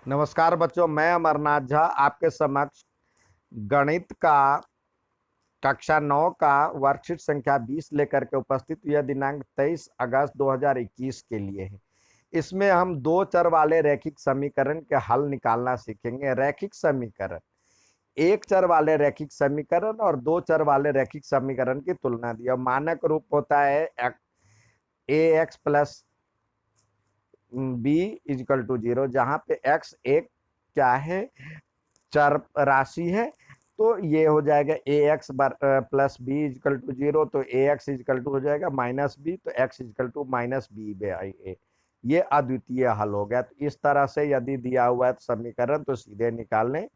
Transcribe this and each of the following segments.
नमस्कार बच्चों, मैं अमरनाथ झा आपके समक्ष गणित का कक्षा 9 का वर्कशीट संख्या 20 लेकर के उपस्थित। यह दिनांक 23 अगस्त 2021 के लिए है। इसमें हम दो चर वाले रैखिक समीकरण के हल निकालना सीखेंगे। रैखिक समीकरण, एक चर वाले रैखिक समीकरण और दो चर वाले रैखिक समीकरण की तुलना दी। मानक रूप होता है a x plus b equal to 0, जहां पे एक्स एक क्या है, चर राशि है। तो ये हो जाएगा a x plus b equal to 0, तो ए एक्स इजकल टू हो जाएगा माइनस बी, तो x equal to minus b by a. ये अद्वितीय हल हो गया। तो इस तरह से यदि दिया हुआ है तो समीकरण तो सीधे निकाल लें।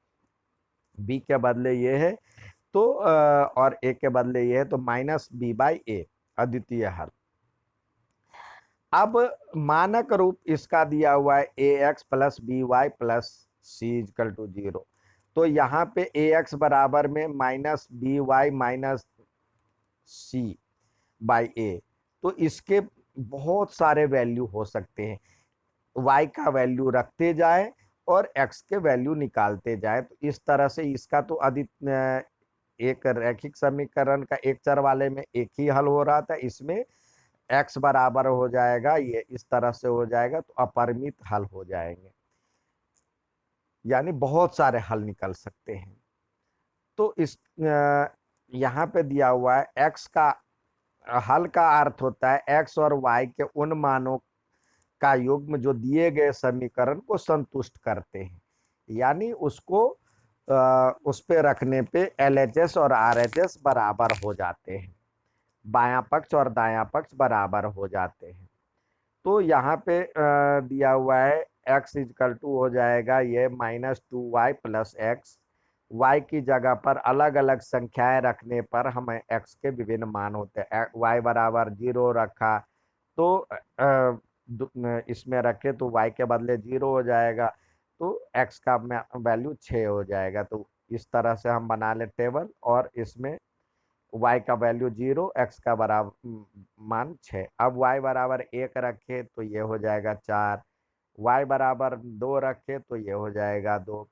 बी के बदले ये है तो और ए के बदले ये है, तो माइनस बी बाई ए अद्वितीय हल। अब मानक रूप इसका दिया हुआ है a x plus b y plus c equal to 0। तो यहाँ पे ए एक्स बराबर में minus b y minus c by a. तो इसके बहुत सारे वैल्यू हो सकते हैं। y का वैल्यू रखते जाए और x के वैल्यू निकालते जाए। तो इस तरह से इसका तो एक रैखिक समीकरण का एक चर वाले में एक ही हल हो रहा था, इसमें x बराबर हो जाएगा, ये इस तरह से हो जाएगा, तो अपरिमित हल हो जाएंगे, यानी बहुत सारे हल निकल सकते हैं। तो इस यहाँ पे दिया हुआ है x का हल का अर्थ होता है x और y के उन मानों का युग्म जो दिए गए समीकरण को संतुष्ट करते हैं, यानी उसको उस पे रखने पे LHS और RHS बराबर हो जाते हैं, बायां पक्ष और दायां पक्ष बराबर हो जाते हैं। तो यहाँ पे दिया हुआ है x इजकल टू हो जाएगा ये -2y प्लस एक्स। y की जगह पर अलग अलग संख्याएं रखने पर हमें x के विभिन्न मान होते हैं। y बराबर 0 रखा तो इसमें रखे तो y के बदले 0 हो जाएगा, तो x का वैल्यू 6 हो जाएगा। तो इस तरह से हम बना ले टेबल, और इसमें y का वैल्यू 0, x का बराबर मान 6। अब y बराबर 1 रखे तो ये हो जाएगा 4, y बराबर 2 रखे तो ये हो जाएगा 2।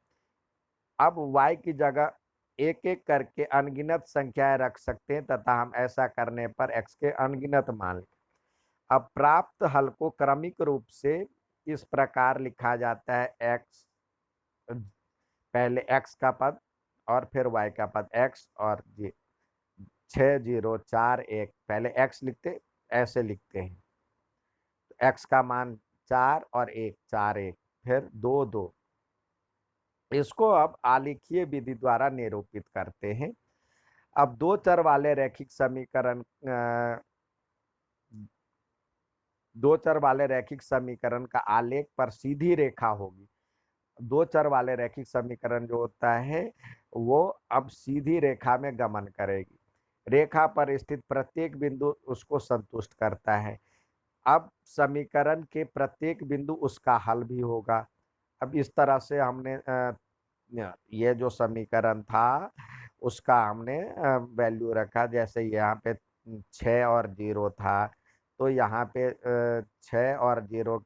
अब y की जगह एक एक करके अनगिनत संख्याएं रख सकते हैं तथा हम ऐसा करने पर x के अनगिनत मान लें। अब प्राप्त हल को क्रमिक रूप से इस प्रकार लिखा जाता है x, पहले x का पद और फिर y का पद, x और 6 0 4 1, पहले x लिखते ऐसे लिखते हैं, तो x का मान 4 और 1 4 1, फिर 2 2। इसको अब आलेखीय विधि द्वारा निरूपित करते हैं। अब दो चर वाले रैखिक समीकरण दो चर वाले रैखिक समीकरण का आलेख पर सीधी रेखा होगी। दो चर वाले रैखिक समीकरण जो होता है वो अब सीधी रेखा में गमन करेगी। रेखा पर स्थित प्रत्येक बिंदु उसको संतुष्ट करता है। अब समीकरण के प्रत्येक बिंदु उसका हल भी होगा। अब इस तरह से हमने ये जो समीकरण था उसका हमने वैल्यू रखा। जैसे यहाँ पे 6 और 0 था, तो यहाँ पे 6 और 0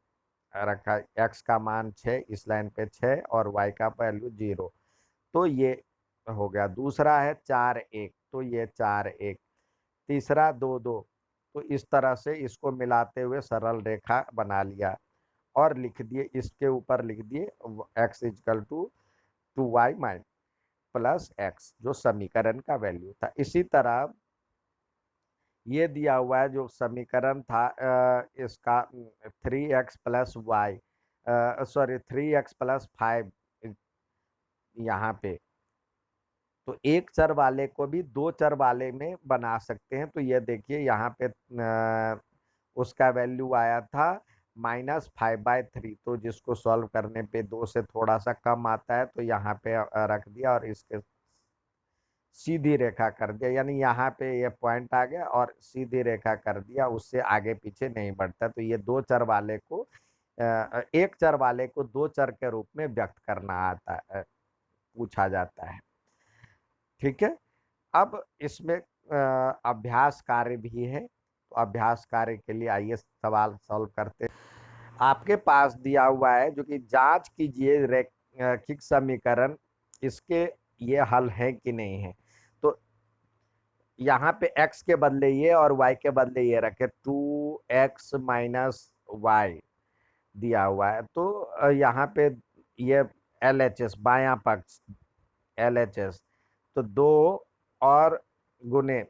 रखा, x का मान 6, इस लाइन पे 6 और y का वैल्यू 0, तो ये हो गया। दूसरा है 4 1, तो ये 4 1। तीसरा 2 2, तो इस तरह से इसको मिलाते हुए सरल रेखा बना लिया और लिख दिए, इसके ऊपर लिख दिए x is equal to 2y minus plus x, जो समीकरण का वैल्यू था। इसी तरह ये दिया हुआ है जो समीकरण था इसका 3x plus Y, sorry 3x plus 5, यहाँ पे तो एक चर वाले को भी दो चर वाले में बना सकते हैं। तो ये देखिए यहाँ पे उसका वैल्यू आया था -5/3, तो जिसको सॉल्व करने पे 2 से थोड़ा सा कम आता है, तो यहाँ पे रख दिया और इसके सीधी रेखा कर दिया, यानी यहाँ पे ये पॉइंट आ गया और सीधी रेखा कर दिया, उससे आगे पीछे नहीं बढ़ता। तो ये दो चर वाले को एक चर वाले को दो चर के रूप में व्यक्त करना आता है, पूछा जाता है। ठीक है। अब इसमें अभ्यास कार्य भी है, तो अभ्यास कार्य के लिए आइए सवाल सॉल्व करते हैं। आपके पास दिया हुआ है जो कि जांच कीजिए रैखिक समीकरण इसके ये हल है कि नहीं है। तो यहाँ पे x के बदले ये और y के बदले ये रखे 2x माइनस वाई दिया हुआ है। तो यहाँ पे ये LHS बायां पक्ष LHS तो 2 और गुने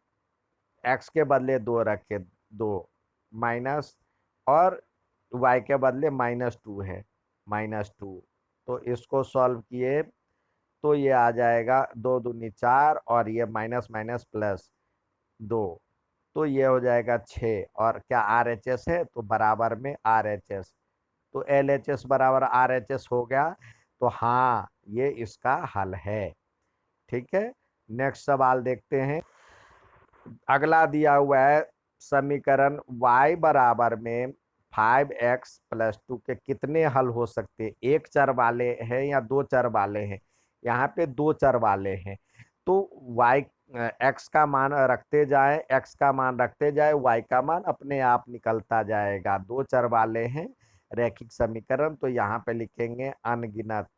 x के बदले 2 रखे 2 माइनस और y के बदले -2 है -2। तो इसको सॉल्व किए तो ये आ जाएगा 2 दूनी 4 और ये माइनस माइनस प्लस 2। तो ये हो जाएगा 6 और क्या RHS है तो बराबर में RHS। तो LHS बराबर RHS हो गया। तो हाँ ये इसका हल है। ठीक है, नेक्स्ट सवाल देखते हैं। अगला दिया हुआ है समीकरण y बराबर में 5x+2 के कितने हल हो सकते हैं। एक चर वाले हैं या दो चर वाले हैं। यहाँ पे दो चर वाले हैं। तो y x का मान रखते जाए, x का मान रखते जाए, y का मान अपने आप निकलता जाएगा। दो चर वाले हैं रैखिक समीकरण। तो यहाँ पे लिखेंगे अनगिनत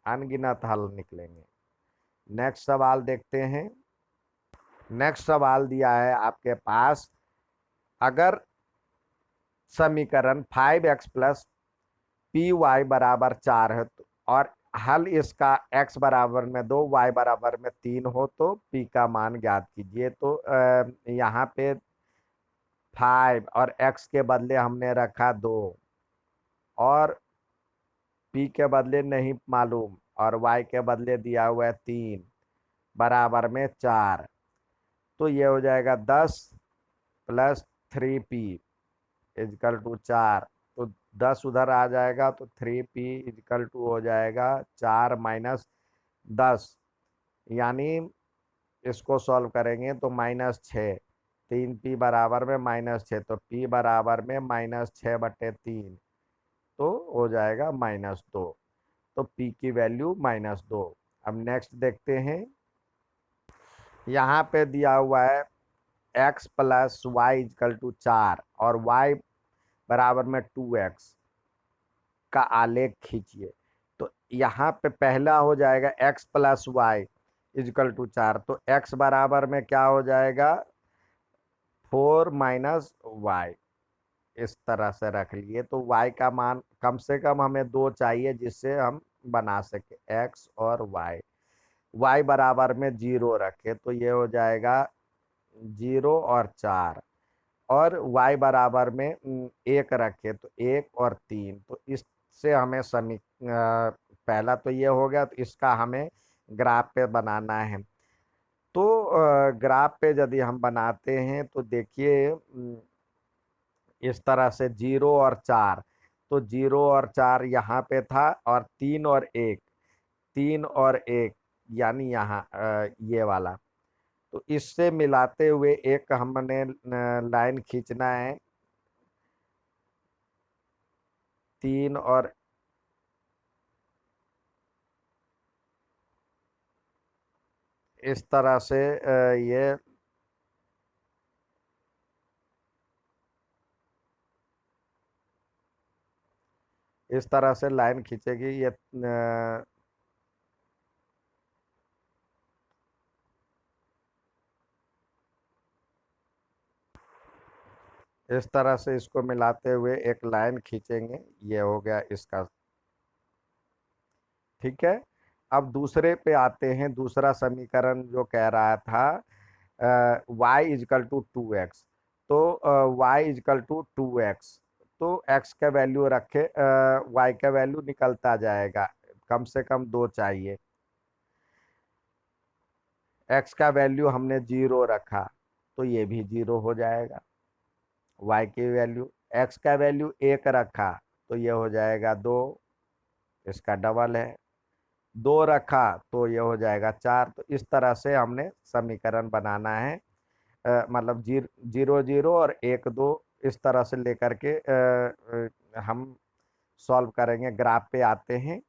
अनगिनत हल निकलेंगे। नेक्स्ट सवाल देखते हैं। नेक्स्ट सवाल दिया है आपके पास, अगर समीकरण 5x+py बराबर 4 है और हल इसका x बराबर में 2 y बराबर में 3 हो तो p का मान ज्ञात कीजिए। तो यहाँ पे 5 और x के बदले हमने रखा 2 और p के बदले नहीं मालूम और y के बदले दिया हुआ है 3 बराबर में 4। तो ये हो जाएगा 10 + 3p इजकल टू 4। तो 10 उधर आ जाएगा तो 3p इजकल टू हो जाएगा 4 माइनस 10। यानी इसको सॉल्व करेंगे तो -6। 3p बराबर में -6 तो p बराबर में -6/3 तो हो जाएगा -2। तो p की वैल्यू -2। अब नेक्स्ट देखते हैं। यहाँ पे दिया हुआ है x + y इजकल टू 4 और y बराबर में 2x का आलेख खींचिए। तो यहाँ पे पहला हो जाएगा x + y इजकल टू 4। तो x बराबर में क्या हो जाएगा 4 - y। इस तरह से रख लिए। तो y का मान कम से कम हमें 2 चाहिए जिससे हम बना सके x और y बराबर में 0 रखे तो ये हो जाएगा 0 और 4 और y बराबर में 1 रखे तो 1 और 3। तो इससे हमें पहला तो ये हो गया। तो इसका हमें ग्राफ पे बनाना है। तो ग्राफ पे यदि हम बनाते हैं तो देखिए इस तरह से 0 और 4। तो 0 और 4 यहाँ पे था और 3 और 1, 3 और 1 यानी यहाँ ये वाला। तो इससे मिलाते हुए एक हमने लाइन खींचना है 3 और इस तरह से ये इस तरह से लाइन खींचेगी। ये इस तरह से इसको मिलाते हुए एक लाइन खींचेंगे। ये हो गया इसका। ठीक है, अब दूसरे पे आते हैं। दूसरा समीकरण जो कह रहा था y इजकल टू 2x। तो y इजकल टू 2x। तो x का वैल्यू रखे y का वैल्यू निकलता जाएगा। कम से कम 2 चाहिए। x का वैल्यू हमने 0 रखा तो ये भी 0 हो जाएगा। y की वैल्यू x का वैल्यू 1 रखा तो ये हो जाएगा 2, इसका डबल है। 2 रखा तो ये हो जाएगा 4। तो इस तरह से हमने समीकरण बनाना है। मतलब 0 0 और 1 2 इस तरह से लेकर के हम सॉल्व करेंगे। ग्राफ पे आते हैं।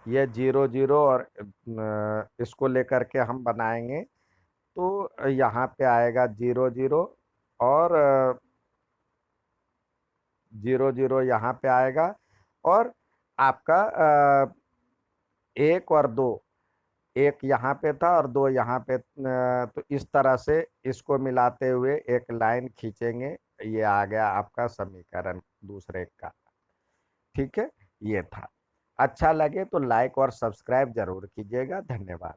ये 0 0 और इसको लेकर के हम बनाएंगे तो यहाँ पे आएगा 0 0 और 0 0 यहाँ पे आएगा और आपका 1 और 2, एक यहाँ पे था और 2 यहाँ पे, तो इस तरह से इसको मिलाते हुए एक लाइन खींचेंगे। ये आ गया आपका समीकरण दूसरे का। ठीक है, ये था। अच्छा लगे तो लाइक और सब्सक्राइब जरूर कीजिएगा। धन्यवाद।